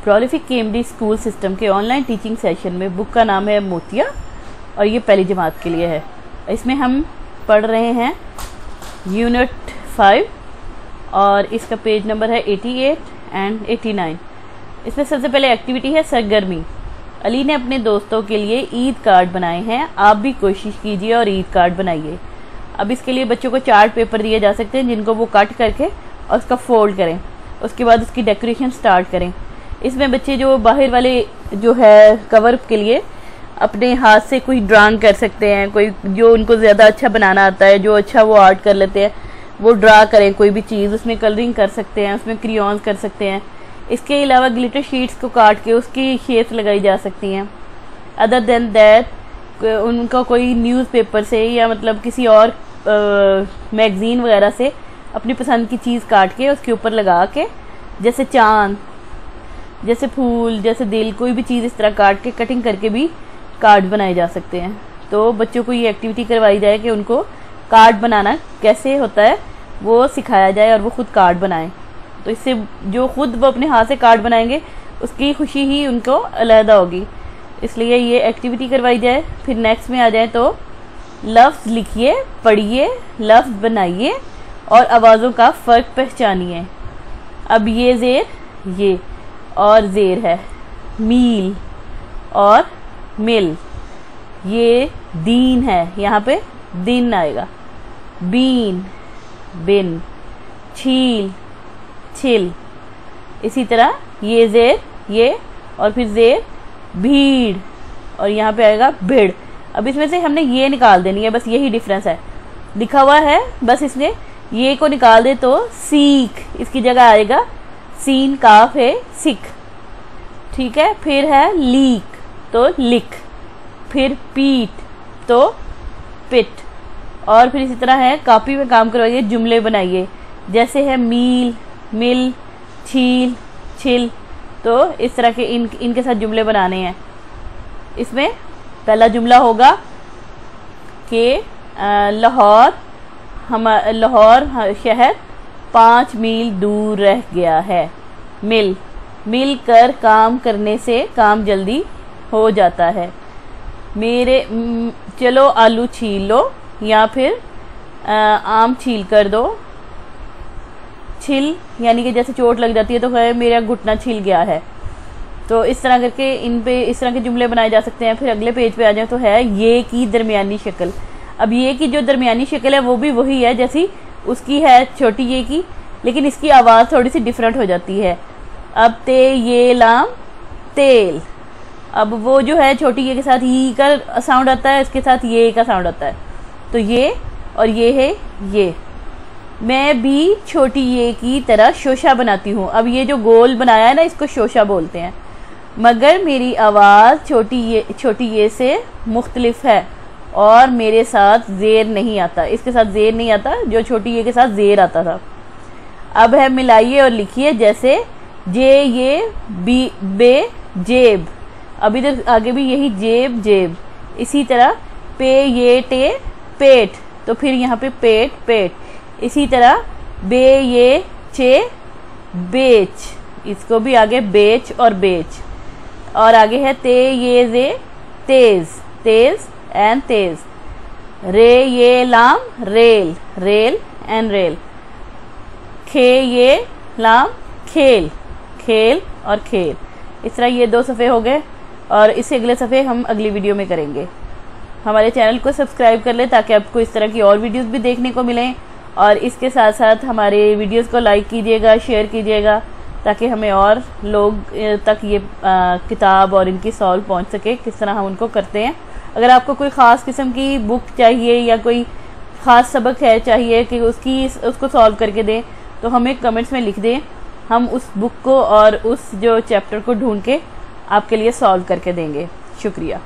Prolific केएमडी school system के online teaching session में book का नाम है मोतिया और ये पहली जमात के लिए है। इसमें हम पढ़ रहे हैं यूनिट 5 और इसका पेज नंबर है 88 एंड 89। इसमें सबसे पहले एक्टिविटी है सरगर्मी। अली ने अपने दोस्तों के लिए ईद कार्ड बनाए हैं, आप भी कोशिश कीजिए और ईद कार्ड बनाइए। अब इसके लिए बच्चों को चार्ट पेपर दिए जा सकते हैं जिनको वो कट करके और उसका फोल्ड करें, उसके बाद उसकी डेकोरेशन स्टार्ट करें। इसमें बच्चे जो बाहर वाले जो है कवर के लिए अपने हाथ से कोई ड्राइंग कर सकते हैं, कोई जो उनको ज़्यादा अच्छा बनाना आता है, जो अच्छा वो आर्ट कर लेते हैं, वो ड्रा करें कोई भी चीज़, उसमें कलरिंग कर सकते हैं, उसमें क्रियॉन्स कर सकते हैं। इसके अलावा ग्लिटर शीट्स को काट के उसकी शेप्स लगाई जा सकती हैं। अदर देन दैट उनका कोई न्यूज़पेपर से या मतलब किसी और मैगज़ीन वगैरह से अपनी पसंद की चीज़ काट के उसके ऊपर लगा के, जैसे चांद, जैसे फूल, जैसे दिल, कोई भी चीज़ इस तरह काट के कटिंग करके भी कार्ड बनाए जा सकते हैं। तो बच्चों को ये एक्टिविटी करवाई जाए कि उनको कार्ड बनाना कैसे होता है वो सिखाया जाए और वो खुद कार्ड बनाएं। तो इससे जो खुद वो अपने हाथ से कार्ड बनाएंगे उसकी खुशी ही उनको अलहदा होगी, इसलिए ये एक्टिविटी करवाई जाए। फिर नेक्स्ट में आ जाए तो लफ्ज़ लिखिए, पढ़िए, लफ्ज़ बनाइए और आवाज़ों का फ़र्क पहचानिए। अब ये ज़ेर, ये और ज़ेर है मील और मिल, ये दीन है, यहाँ पे दिन आएगा, बीन, बिन, छील, छिल। इसी तरह ये ज़ेर, ये और फिर ज़ेर भीड़ और यहाँ पे आएगा भिड़। अब इसमें से हमने ये निकाल देनी है, बस यही डिफरेंस है, लिखा हुआ है बस इसमें ये को निकाल दे तो सीख, इसकी जगह आएगा सीन काफ है सिख, ठीक है। फिर है लीक तो लिख, फिर पीठ तो पिट। और फिर इसी तरह है कॉपी में काम करवाइए, जुमले बनाइए, जैसे है मील, मिल, छील, छिल। तो इस तरह के इनके साथ जुमले बनाने हैं। इसमें पहला जुमला होगा कि लाहौर शहर 5 मील दूर रह गया है। मिल कर काम करने से काम जल्दी हो जाता है। चलो आलू छील लो या फिर आम छील कर दो। छिल यानी कि जैसे चोट लग जाती है तो है मेरा घुटना छिल गया है। तो इस तरह करके इन पे इस तरह के जुमले बनाए जा सकते हैं। फिर अगले पेज पे आ जाए तो है ये की दरमियानी शक्ल। अब ये की जो दरमियानी शक्ल है वो भी वही है जैसी उसकी है छोटी ये की, लेकिन इसकी आवाज़ थोड़ी सी डिफरेंट हो जाती है। अब ते ये लाम तेल, अब वो जो है छोटी ये के साथ ई का साउंड आता है, इसके साथ ये का साउंड आता है। तो ये और ये है ये। मैं भी छोटी ये की तरह शोशा बनाती हूँ। अब ये जो गोल बनाया है ना इसको शोशा बोलते हैं, मगर मेरी आवाज़ छोटी ये से मुख्तलिफ है और मेरे साथ ज़ेर नहीं आता, इसके साथ ज़ेर नहीं आता जो छोटी ये के साथ ज़ेर आता था। अब है मिलाइए और लिखिए, जैसे जे ये बी बे जेब, अब इधर आगे भी यही जेब जेब। इसी तरह पे ये टे पेट, तो फिर यहाँ पे पेट पेट। इसी तरह बे ये चे बेच, इसको भी आगे बेच और बेच। और आगे है ते ये जे तेज तेज एंड तेज। रे ये लाम रेल रेल एंड रेल। खे ये लाम खेल खेल और खेल। इस तरह ये 2 सफ़े हो गए और इससे अगले सफ़े हम अगली वीडियो में करेंगे। हमारे चैनल को सब्सक्राइब कर लें ताकि आपको इस तरह की और वीडियोस भी देखने को मिलें, और इसके साथ साथ हमारे वीडियोस को लाइक कीजिएगा, शेयर कीजिएगा ताकि हमें और लोग तक ये किताब और इनकी सॉल्व पहुंच सके, किस तरह हम उनको करते हैं। अगर आपको कोई ख़ास किस्म की बुक चाहिए या कोई ख़ास सबक है चाहिए कि उसको सॉल्व करके दें तो हमें कमेंट्स में लिख दें, हम उस बुक को और उस जो चैप्टर को ढूंढ के आपके लिए सॉल्व करके देंगे। शुक्रिया।